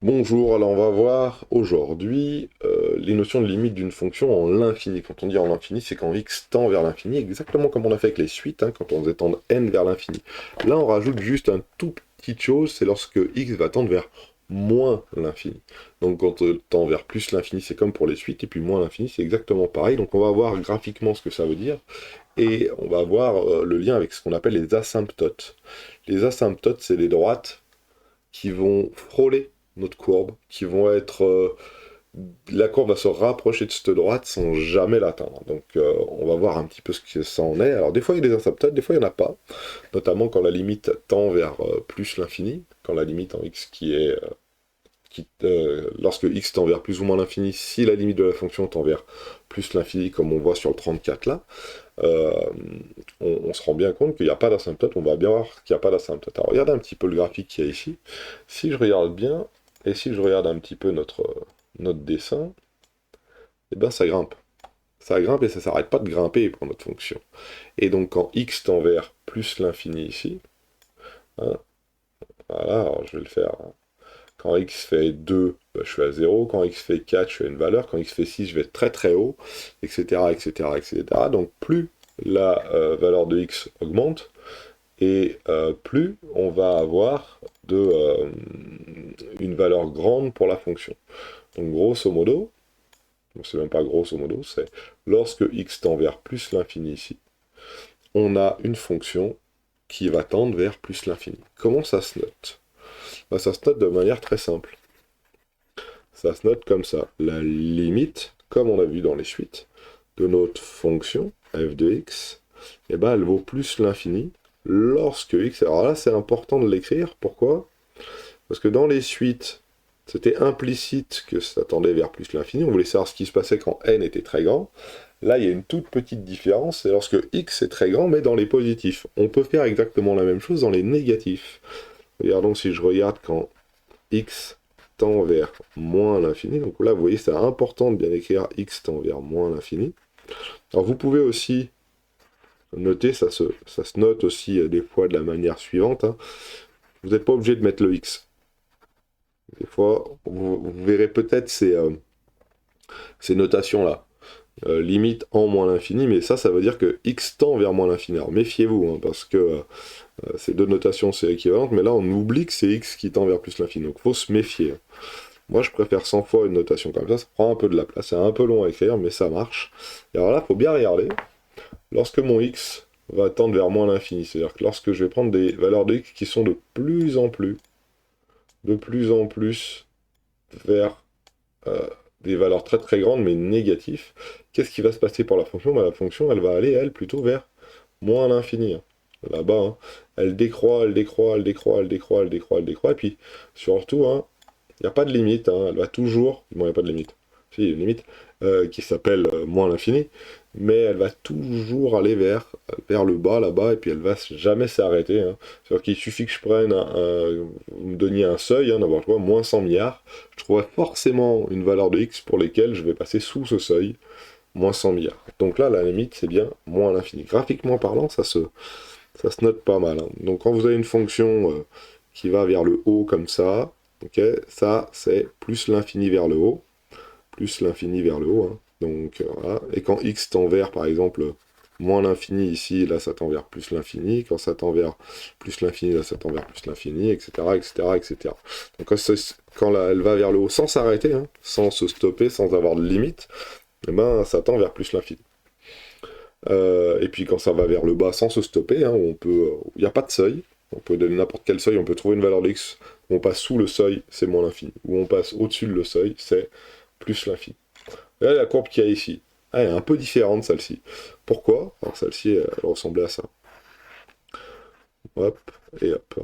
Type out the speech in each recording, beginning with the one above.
Bonjour, alors on va voir aujourd'hui les notions de limite d'une fonction en l'infini. Quand on dit en l'infini, c'est quand x tend vers l'infini, exactement comme on a fait avec les suites, hein, quand on faisait tendre n vers l'infini. Là, on rajoute juste un tout petite chose, c'est lorsque x va tendre vers moins l'infini. Donc quand on tend vers plus l'infini, c'est comme pour les suites, et puis moins l'infini, c'est exactement pareil. Donc on va voir graphiquement ce que ça veut dire, et on va voir le lien avec ce qu'on appelle les asymptotes. Les asymptotes, c'est les droites qui vont frôler notre courbe, qui vont être... la courbe va se rapprocher de cette droite sans jamais l'atteindre. Donc on va voir un petit peu ce que ça en est. Alors des fois il y a des asymptotes, des fois il n'y en a pas, notamment quand la limite tend vers plus l'infini, quand la limite en x qui est... lorsque x tend vers plus ou moins l'infini, si la limite de la fonction tend vers plus l'infini, comme on voit sur le 34 là, euh, on se rend bien compte qu'il n'y a pas d'asymptote, on va bien voir qu'il n'y a pas d'asymptote. Alors regardez un petit peu le graphique qu'il y a ici. Si je regarde bien, et si je regarde un petit peu notre dessin, eh ben ça grimpe. Ça grimpe et ça s'arrête pas de grimper pour notre fonction. Et donc quand x tend vers plus l'infini ici, hein, voilà, alors je vais le faire. Hein. Quand x fait 2, bah, je suis à 0. Quand x fait 4, je suis à une valeur. Quand x fait 6, je vais être très très haut, etc. etc., etc. Donc plus la valeur de x augmente, et plus on va avoir une valeur grande pour la fonction. Donc grosso modo, c'est même pas grosso modo, c'est lorsque x tend vers plus l'infini ici, on a une fonction qui va tendre vers plus l'infini. Comment ça se note? Bah, ça se note de manière très simple. Ça se note comme ça. La limite, comme on a vu dans les suites, de notre fonction f de x, eh ben, elle vaut plus l'infini lorsque x... Alors là, c'est important de l'écrire. Pourquoi? Parce que dans les suites, c'était implicite que ça tendait vers plus l'infini. On voulait savoir ce qui se passait quand n était très grand. Là, il y a une toute petite différence, c'est lorsque x est très grand, mais dans les positifs. On peut faire exactement la même chose dans les négatifs. Regardons si je regarde quand x tend vers moins l'infini. Donc là, vous voyez, c'est important de bien écrire x tend vers moins l'infini. Alors vous pouvez aussi noter, ça se note aussi des fois de la manière suivante. Hein. Vous n'êtes pas obligé de mettre le x. Des fois, vous verrez peut-être ces notations-là. Limite en moins l'infini, mais ça veut dire que x tend vers moins l'infini. Alors méfiez-vous, hein, parce que ces deux notations c'est équivalent, mais là on oublie que c'est x qui tend vers plus l'infini, donc faut se méfier. Moi je préfère 100 fois une notation comme ça prend un peu de la place, c'est un peu long à écrire, mais ça marche. Et alors là, faut bien regarder, lorsque mon x va tendre vers moins l'infini, c'est-à-dire que lorsque je vais prendre des valeurs de x qui sont de plus en plus vers euh, des valeurs très très grandes mais négatives, qu'est-ce qui va se passer pour la fonction? Bah, la fonction elle va aller elle plutôt vers moins l'infini. Hein. Là-bas, hein. Elle décroît, elle décroît, elle décroît, elle décroît, elle décroît, elle décroît, et puis surtout, hein, il n'y a pas de limite, hein. Elle va toujours, bon il n'y a pas de limite, si, il y a une limite, qui s'appelle moins l'infini, mais elle va toujours aller vers le bas là-bas, et puis elle va jamais s'arrêter. Hein. C'est-à-dire qu'il suffit que je prenne vous me donniez un seuil, hein, n'importe quoi, moins 100 milliards, je trouverai forcément une valeur de x pour lesquelles je vais passer sous ce seuil, moins 100 milliards. Donc là, la limite, c'est bien moins l'infini. Graphiquement parlant, ça se note pas mal. Hein. Donc quand vous avez une fonction qui va vers le haut comme ça, ok, ça c'est plus l'infini vers le haut, plus l'infini vers le haut. Hein. Donc voilà. Et quand x tend vers, par exemple, moins l'infini ici, là ça tend vers plus l'infini. Quand ça tend vers plus l'infini, là ça tend vers plus l'infini, etc., etc., etc. Donc quand elle va vers le haut sans s'arrêter, hein, sans se stopper, sans avoir de limite, eh ben, ça tend vers plus l'infini. Et puis quand ça va vers le bas sans se stopper, hein, il n'y a pas de seuil, on peut donner n'importe quel seuil, on peut trouver une valeur de x, où on passe sous le seuil, c'est moins l'infini, où on passe au-dessus de le seuil, c'est plus l'infini. Là, la courbe qu'il y a ici, elle est un peu différente celle-ci. Pourquoi? Alors celle-ci, elle ressemblait à ça. Hop, et hop.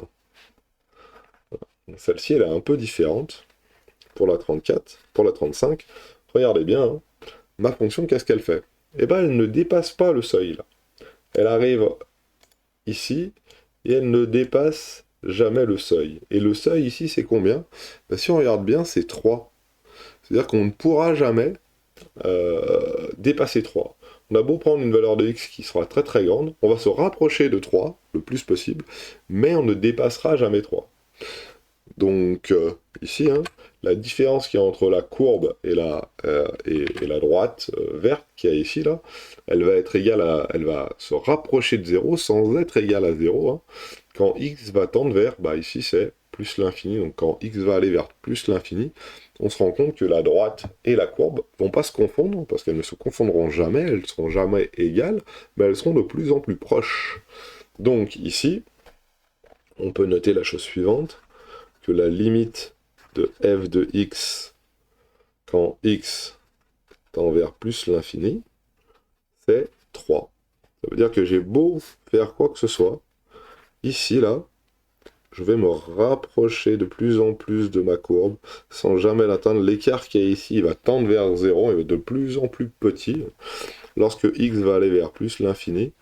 Celle-ci, elle est un peu différente pour la 34, pour la 35. Regardez bien, hein. Ma fonction, qu'est-ce qu'elle fait? Eh ben, elle ne dépasse pas le seuil, là. Elle arrive ici, et elle ne dépasse jamais le seuil. Et le seuil ici, c'est combien? Ben, si on regarde bien, c'est 3. C'est-à-dire qu'on ne pourra jamais dépasser 3. On a beau prendre une valeur de x qui sera très très grande, on va se rapprocher de 3 le plus possible, mais on ne dépassera jamais 3. Donc, ici, hein, la différence qu'il y a entre la courbe et la droite verte qu'il y a ici, là, elle va être égale à, elle va se rapprocher de 0 sans être égale à 0, hein. Quand x va tendre vers, bah ici c'est plus l'infini, donc quand x va aller vers plus l'infini, on se rend compte que la droite et la courbe vont pas se confondre, parce qu'elles ne se confondront jamais, elles ne seront jamais égales, mais elles seront de plus en plus proches. Donc ici, on peut noter la chose suivante, que la limite de f de x quand x tend vers plus l'infini, c'est 3. Ça veut dire que j'ai beau faire quoi que ce soit, ici, là, je vais me rapprocher de plus en plus de ma courbe, sans jamais l'atteindre. L'écart qui est ici, il va tendre vers 0, il va être de plus en plus petit. Lorsque x va aller vers plus l'infini,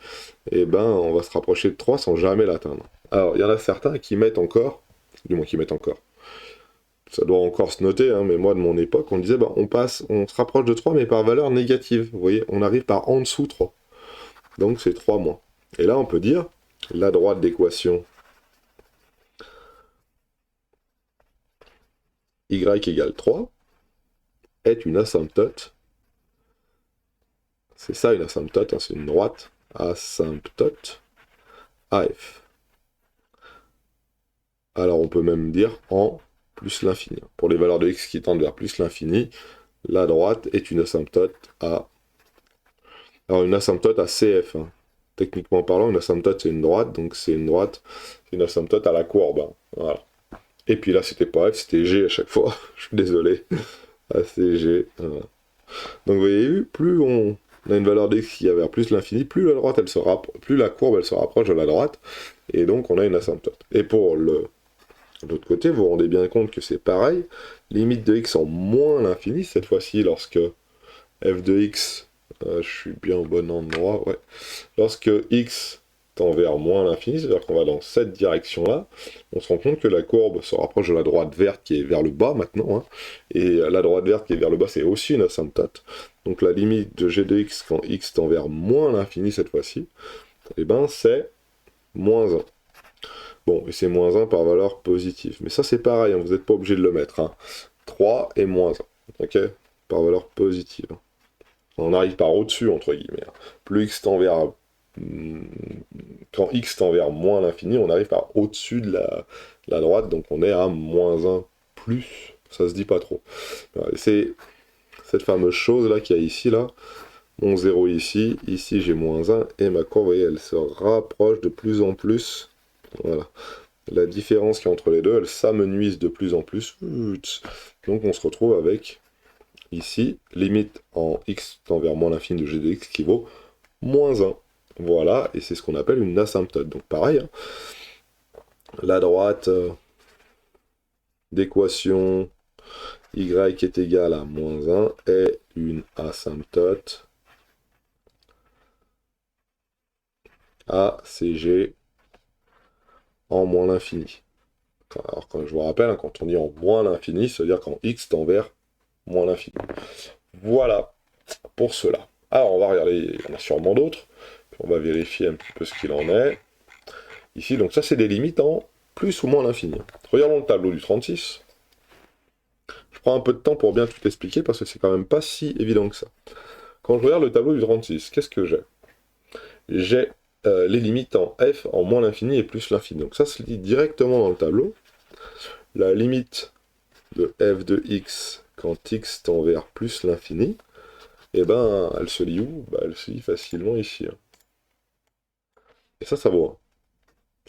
et ben, on va se rapprocher de 3 sans jamais l'atteindre. Alors, il y en a certains qui mettent encore, du moins qui mettent encore, ça doit encore se noter, hein, mais moi de mon époque, on disait, bah, on se rapproche de 3, mais par valeur négative. Vous voyez, on arrive par en dessous 3. Donc c'est 3 moins. Et là, on peut dire, la droite d'équation y égale 3 est une asymptote. C'est ça une asymptote, hein, c'est une droite asymptote AF. Alors on peut même dire en plus l'infini. Pour les valeurs de x qui tendent vers plus l'infini, la droite est une asymptote à... Alors une asymptote à CF, hein. Techniquement parlant, une asymptote c'est une droite, donc c'est une droite, c'est une asymptote à la courbe, hein. Voilà. Et puis là c'était pas F, c'était G à chaque fois, je suis désolé. Ah, c'est G. Voilà. Donc vous voyez, plus on a une valeur d'x qui va vers plus l'infini, plus la droite plus la courbe elle se rapproche de la droite, et donc on a une asymptote. Et pour l'autre côté, vous vous rendez bien compte que c'est pareil, limite de x en moins l'infini, cette fois-ci lorsque f de x, je suis bien au bon endroit, ouais, lorsque x tend vers moins l'infini, c'est-à-dire qu'on va dans cette direction-là, on se rend compte que la courbe se rapproche de la droite verte qui est vers le bas maintenant, hein, et la droite verte qui est vers le bas, c'est aussi une asymptote. Donc la limite de g de x quand x tend vers moins l'infini cette fois-ci, et ben c'est moins 1. Bon, et c'est moins 1 par valeur positive. Mais ça c'est pareil, hein, vous n'êtes pas obligé de le mettre. Hein. 3 et moins 1, ok, par valeur positive. On arrive par au-dessus, entre guillemets. Plus x tend vers... Quand x tend vers moins l'infini, on arrive par au-dessus de la droite, donc on est à moins 1 plus. Ça se dit pas trop. C'est cette fameuse chose-là qu'il y a ici, là. Mon 0 ici, ici j'ai moins 1, et ma courbe, vous voyez, elle se rapproche de plus en plus. Voilà. La différence qui est entre les deux, elle s'amenuise de plus en plus. Donc on se retrouve avec... Ici, limite en x tend vers moins l'infini de g de x qui vaut moins 1. Voilà, et c'est ce qu'on appelle une asymptote. Donc pareil, hein, la droite d'équation y est égale à moins 1 est une asymptote à CG en moins l'infini. Alors quand je vous rappelle, hein, quand on dit en moins l'infini, c'est-à-dire quand x tend vers moins l'infini. Voilà pour cela. Alors on va regarder, il y en a sûrement d'autres. On va vérifier un petit peu ce qu'il en est. Ici, donc ça c'est des limites en plus ou moins l'infini. Regardons le tableau du 36. Je prends un peu de temps pour bien tout expliquer parce que c'est quand même pas si évident que ça. Quand je regarde le tableau du 36, qu'est-ce que j'ai? J'ai les limites en f en moins l'infini et plus l'infini. Donc ça se lit directement dans le tableau. La limite de f de x quand x tend vers plus l'infini, et ben elle se lit où? Bah, elle se lit facilement ici. Et ça vaut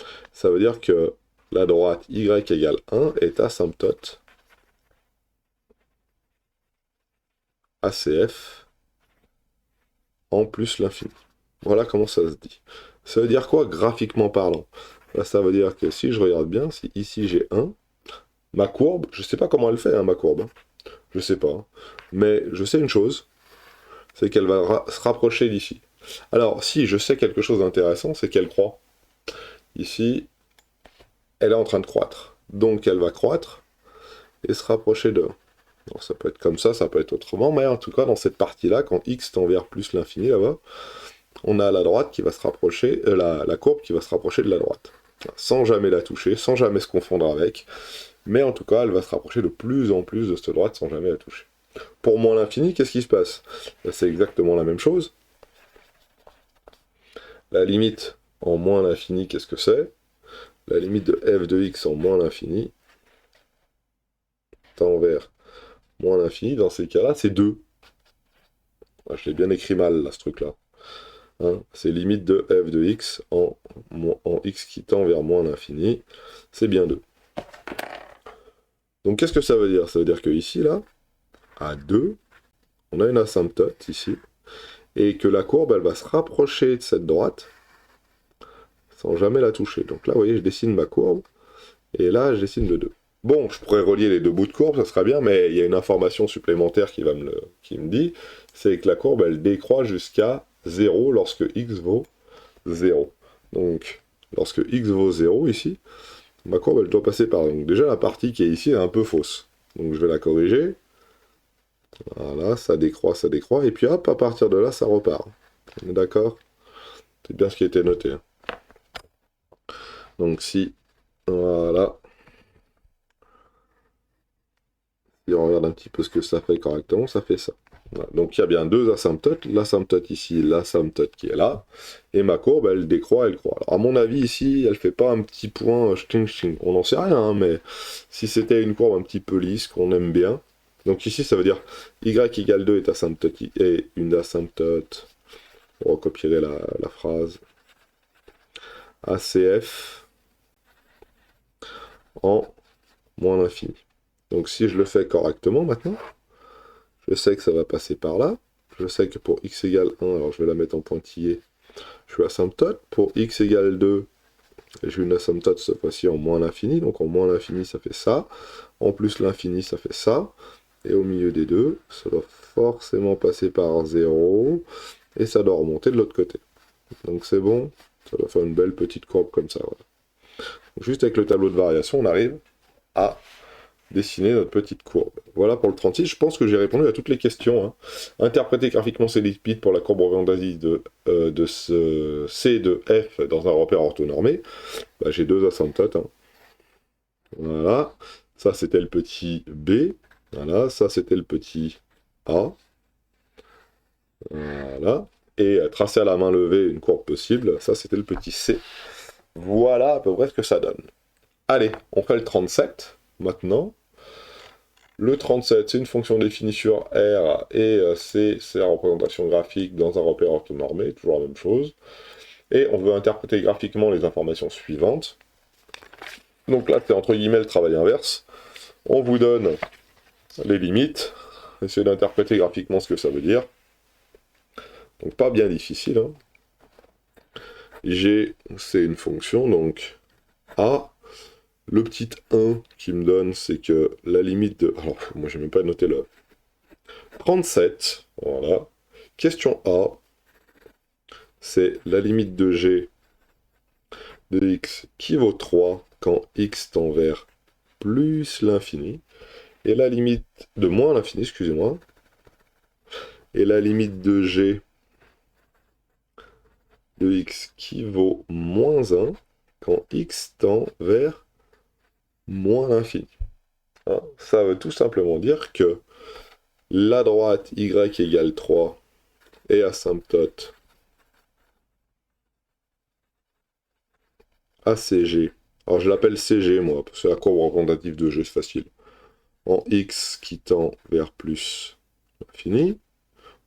1. Ça veut dire que la droite y égale 1 est asymptote ACF en plus l'infini. Voilà comment ça se dit. Ça veut dire quoi graphiquement parlant? Là, ça veut dire que si je regarde bien, si ici j'ai 1, ma courbe, je sais pas comment elle fait, hein, ma courbe. Hein. Je sais pas. Hein. Mais je sais une chose, c'est qu'elle va se rapprocher d'ici. Alors, si je sais quelque chose d'intéressant, c'est qu'elle croît. Ici, elle est en train de croître. Donc elle va croître et se rapprocher de 1. Alors, ça peut être comme ça peut être autrement, mais en tout cas, dans cette partie-là, quand x tend vers plus l'infini, là-bas, on a la droite qui va se rapprocher, la courbe qui va se rapprocher de la droite. Sans jamais la toucher, sans jamais se confondre avec. mais en tout cas, elle va se rapprocher de plus en plus de cette droite sans jamais la toucher. Pour moins l'infini, qu'est-ce qui se passe? C'est exactement la même chose. La limite en moins l'infini, qu'est-ce que c'est? La limite de f de x en moins l'infini tend vers moins l'infini, dans ces cas-là, c'est 2. Ah, je l'ai bien écrit mal, là, ce truc-là. Hein, c'est limite de f de x en x qui tend vers moins l'infini. C'est bien 2. Donc, qu'est-ce que ça veut dire? Ça veut dire que ici, là, à 2, on a une asymptote, ici, et que la courbe, elle va se rapprocher de cette droite, sans jamais la toucher. Donc là, vous voyez, je dessine ma courbe, et là, je dessine le 2. Bon, je pourrais relier les deux bouts de courbe, ça sera bien, mais il y a une information supplémentaire qui me dit, c'est que la courbe, elle décroît jusqu'à 0 lorsque x vaut 0. Donc, lorsque x vaut 0 ici, ma courbe, elle doit passer par... Donc déjà, la partie qui est ici est un peu fausse. Donc je vais la corriger. Voilà, ça décroît, et puis hop, à partir de là, ça repart. On est d'accord? C'est bien ce qui a été noté. Donc si, voilà, si on regarde un petit peu ce que ça fait correctement, ça fait ça. Voilà. Donc il y a bien deux asymptotes, l'asymptote ici, l'asymptote qui est là, et ma courbe, elle décroît, elle croît. Alors à mon avis, ici, elle fait pas un petit point chting chting, on n'en sait rien, hein, mais si c'était une courbe un petit peu lisse, qu'on aime bien, donc ici, ça veut dire y égale 2 est asymptotique, et une asymptote, on recopierait la phrase, ACF en moins l'infini. Donc si je le fais correctement maintenant, je sais que ça va passer par là. Je sais que pour x égale 1, alors je vais la mettre en pointillé, je suis asymptote. Pour x égale 2, j'ai une asymptote cette fois-ci en moins l'infini. Donc en moins l'infini, ça fait ça. En plus l'infini, ça fait ça. Et au milieu des deux, ça doit forcément passer par 0. Et ça doit remonter de l'autre côté. Donc c'est bon. Ça doit faire une belle petite courbe comme ça. Voilà. Donc, juste avec le tableau de variation, on arrive à dessiner notre petite courbe. Voilà pour le 36, je pense que j'ai répondu à toutes les questions. Hein. Interpréter graphiquement ces limites pour la courbe orientative de ce C de F dans un repère orthonormé. Bah, j'ai deux asymptotes. Hein. Voilà, ça c'était le petit B. Voilà, ça c'était le petit A. Voilà, et tracer à la main levée une courbe possible, ça c'était le petit C. Voilà à peu près ce que ça donne. Allez, on fait le 37 maintenant. Le 37, c'est une fonction définie sur R, et c'est la représentation graphique dans un repère orthonormé, toujours la même chose. Et on veut interpréter graphiquement les informations suivantes. Donc là, c'est entre guillemets le travail inverse. On vous donne les limites, essayez d'interpréter graphiquement ce que ça veut dire. Donc pas bien difficile. Hein. G, c'est une fonction, donc A. Le petit 1 qui me donne, c'est que la limite de... Alors, moi, j'ai même pas noté le 37, voilà. Question A, c'est la limite de g de x qui vaut 3 quand x tend vers plus l'infini. Et la limite de moins l'infini, excusez-moi. Et la limite de g de x qui vaut moins 1 quand x tend vers moins l'infini. Hein, ça veut tout simplement dire que la droite y égale 3 est asymptote ACG. Alors je l'appelle CG moi, parce que la courbe représentative de G c'est facile. En x qui tend vers plus l'infini,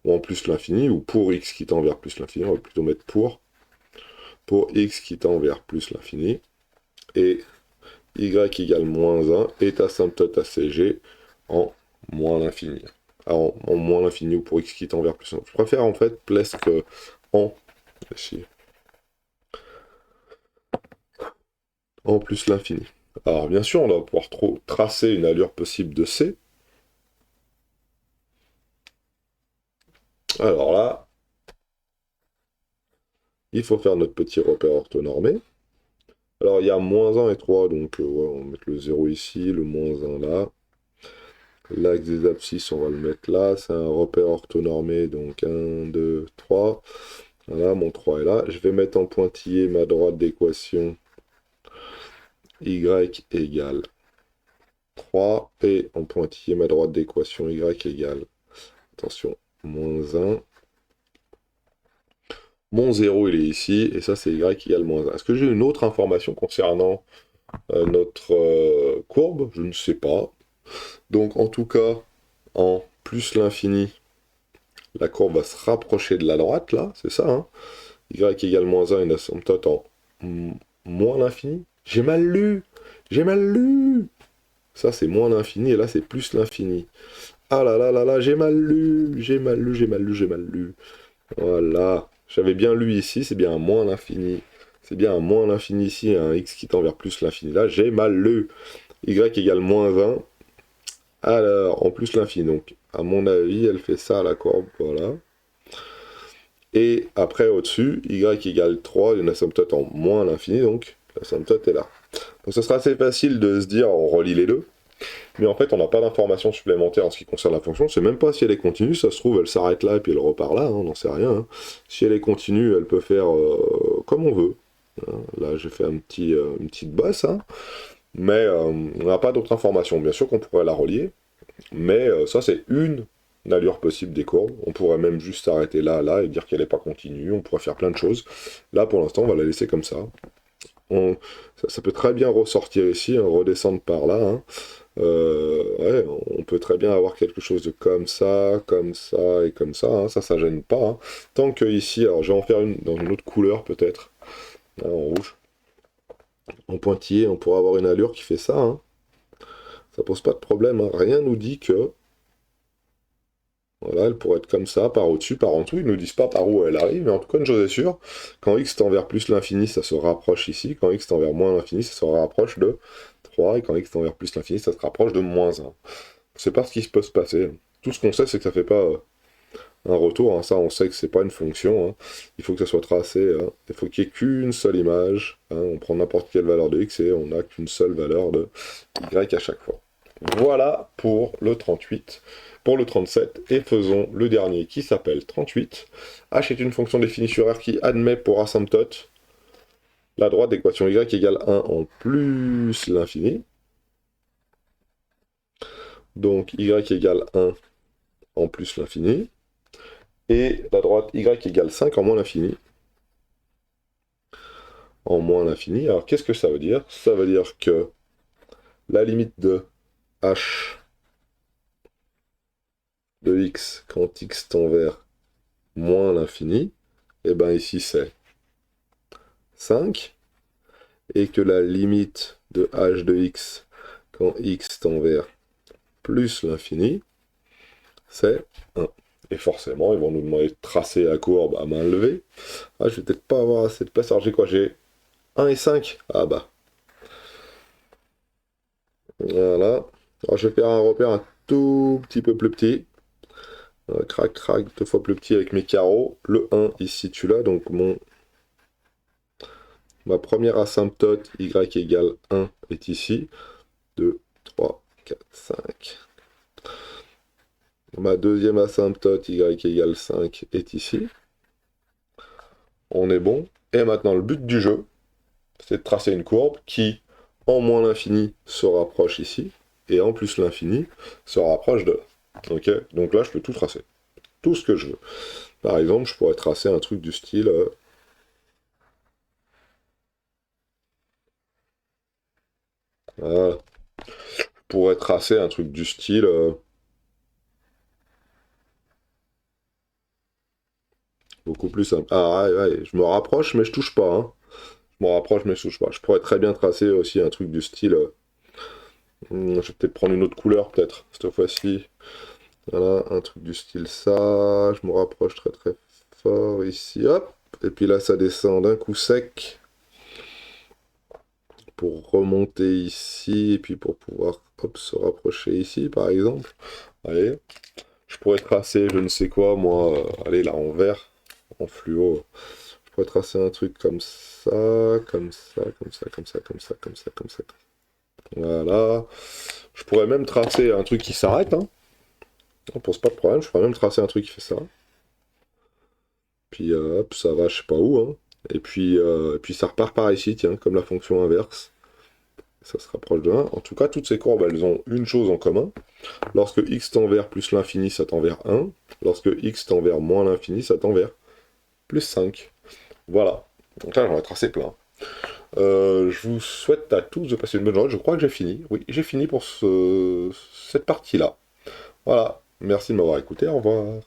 ou en plus l'infini, ou pour x qui tend vers plus l'infini, on va plutôt mettre pour x qui tend vers plus l'infini, et y égale moins 1 est asymptote ACG en moins l'infini. En moins l'infini ou pour x qui tend vers plus 1. Je préfère en fait presque en ici. En plus l'infini. Alors bien sûr, on va pouvoir tracer une allure possible de C. Alors là, il faut faire notre petit repère orthonormé. Alors il y a moins 1 et 3, donc ouais, on va mettre le 0 ici, le moins 1 là. L'axe des abscisses, on va le mettre là. C'est un repère orthonormé, donc 1, 2, 3. Voilà, mon 3 est là. Je vais mettre en pointillé ma droite d'équation y égale 3, et en pointillé, ma droite d'équation y égale, attention, moins 1. Mon 0, il est ici, et ça, c'est y égale moins 1. Est-ce que j'ai une autre information concernant notre courbe? Je ne sais pas. Donc, en tout cas, en plus l'infini, la courbe va se rapprocher de la droite, là, c'est ça, hein? Y égale moins 1, une asymptote en moins l'infini. J'ai mal lu! J'ai mal lu! Ça, c'est moins l'infini, et là, c'est plus l'infini. Ah là là là là, j'ai mal lu! J'ai mal lu, j'ai mal lu, j'ai mal lu. Voilà. J'avais bien lu ici, c'est bien un moins l'infini. C'est bien un moins l'infini ici, un x qui tend vers plus l'infini. Là, j'ai mal lu. Y égale moins 1. Alors, en plus l'infini. Donc, à mon avis, elle fait ça, la courbe. Voilà. Et après, au-dessus, y égale 3, une asymptote en moins l'infini. Donc, l'asymptote est là. Donc, ce sera assez facile de se dire, on relie les deux. Mais en fait, on n'a pas d'informations supplémentaires en ce qui concerne la fonction. C'est même pas si elle est continue, ça se trouve, elle s'arrête là et puis elle repart là, hein, on n'en sait rien. Hein. Si elle est continue, elle peut faire comme on veut. Hein. Là, j'ai fait une petite bosse, hein. Mais on n'a pas d'autres informations. Bien sûr qu'on pourrait la relier, mais ça, c'est une allure possible des courbes. On pourrait même juste s'arrêter là, là, et dire qu'elle n'est pas continue. On pourrait faire plein de choses. Là, pour l'instant, on va la laisser comme ça. Ça peut très bien ressortir ici, hein, redescendre par là. Hein. Ouais, on peut très bien avoir quelque chose de comme ça et comme ça. Hein. Ça gêne pas. Hein. Tant que ici, alors je vais en faire une dans une autre couleur peut-être, hein, en rouge. En pointillé, on pourrait avoir une allure qui fait ça. Hein. Ça pose pas de problème. Hein. Rien nous dit que. Voilà, elle pourrait être comme ça, par au-dessus, par en dessous. Ils nous disent pas par où elle arrive, mais en tout cas, une chose est sûre, quand x tend vers plus l'infini, ça se rapproche ici. Quand x tend vers moins l'infini, ça se rapproche de 3. Et quand x tend vers plus l'infini, ça se rapproche de moins 1. C'est pas ce qui peut se passer. Tout ce qu'on sait, c'est que ça fait pas un retour. Hein. Ça, on sait que c'est pas une fonction. Hein. Il faut que ça soit tracé. Hein. Il faut qu'il n'y ait qu'une seule image. Hein. On prend n'importe quelle valeur de x et on n'a qu'une seule valeur de y à chaque fois. Voilà pour le 38. Pour le 37, et faisons le dernier qui s'appelle 38. H est une fonction définie sur R qui admet pour asymptote la droite d'équation y égale 1 en plus l'infini. Donc y égale 1 en plus l'infini. Et la droite y égale 5 en moins l'infini. En moins l'infini. Alors qu'est-ce que ça veut dire? Ça veut dire que la limite de h de x quand x tend vers moins l'infini, et bien ici c'est 5. Et que la limite de h de x quand x tend vers plus l'infini, c'est 1. Et forcément, ils vont nous demander de tracer la courbe à main levée. Ah, je vais peut-être pas avoir assez de place. Alors j'ai quoi? J'ai 1 et 5. Ah bah. Voilà. Alors je vais faire un repère un tout petit peu plus petit. Crac, crac, 2 fois plus petit avec mes carreaux. Le 1, il se situe là. Donc ma première asymptote, y égale 1, est ici. 2, 3, 4, 5. Ma deuxième asymptote, y égale 5, est ici. On est bon. Et maintenant, le but du jeu, c'est de tracer une courbe qui, en moins l'infini, se rapproche ici, et en plus l'infini se rapproche de là. Ok? Donc là, je peux tout tracer. Tout ce que je veux. Par exemple, je pourrais tracer un truc du style... voilà. Je pourrais tracer un truc du style... beaucoup plus simple. Ah ouais, ouais, je me rapproche, mais je touche pas. Hein. Je me rapproche, mais je touche pas. Je pourrais très bien tracer aussi un truc du style... je vais peut-être prendre une autre couleur, peut-être, cette fois-ci. Voilà, un truc du style ça. Je me rapproche très très fort ici. Hop. Et puis là, ça descend d'un coup sec. Pour remonter ici. Et puis pour pouvoir hop, se rapprocher ici, par exemple. Allez. Je pourrais tracer je ne sais quoi, moi. Allez, là, en vert. En fluo. Je pourrais tracer un truc comme ça. Comme ça, comme ça, comme ça, comme ça, comme ça, comme ça. Voilà. Je pourrais même tracer un truc qui s'arrête. Hein. On pose pas de problème. Je pourrais même tracer un truc qui fait ça. Puis hop, ça va, je sais pas où. Hein. Et puis ça repart par ici, tiens, comme la fonction inverse. ça se rapproche de 1. En tout cas, toutes ces courbes, elles ont une chose en commun. Lorsque x tend vers plus l'infini, ça tend vers 1. Lorsque x tend vers moins l'infini, ça tend vers plus 5. Voilà. Donc là, j'en vais tracé plein. Je vous souhaite à tous de passer une bonne journée. Je crois que j'ai fini. Oui, j'ai fini pour cette partie-là. Voilà. Merci de m'avoir écouté. Au revoir.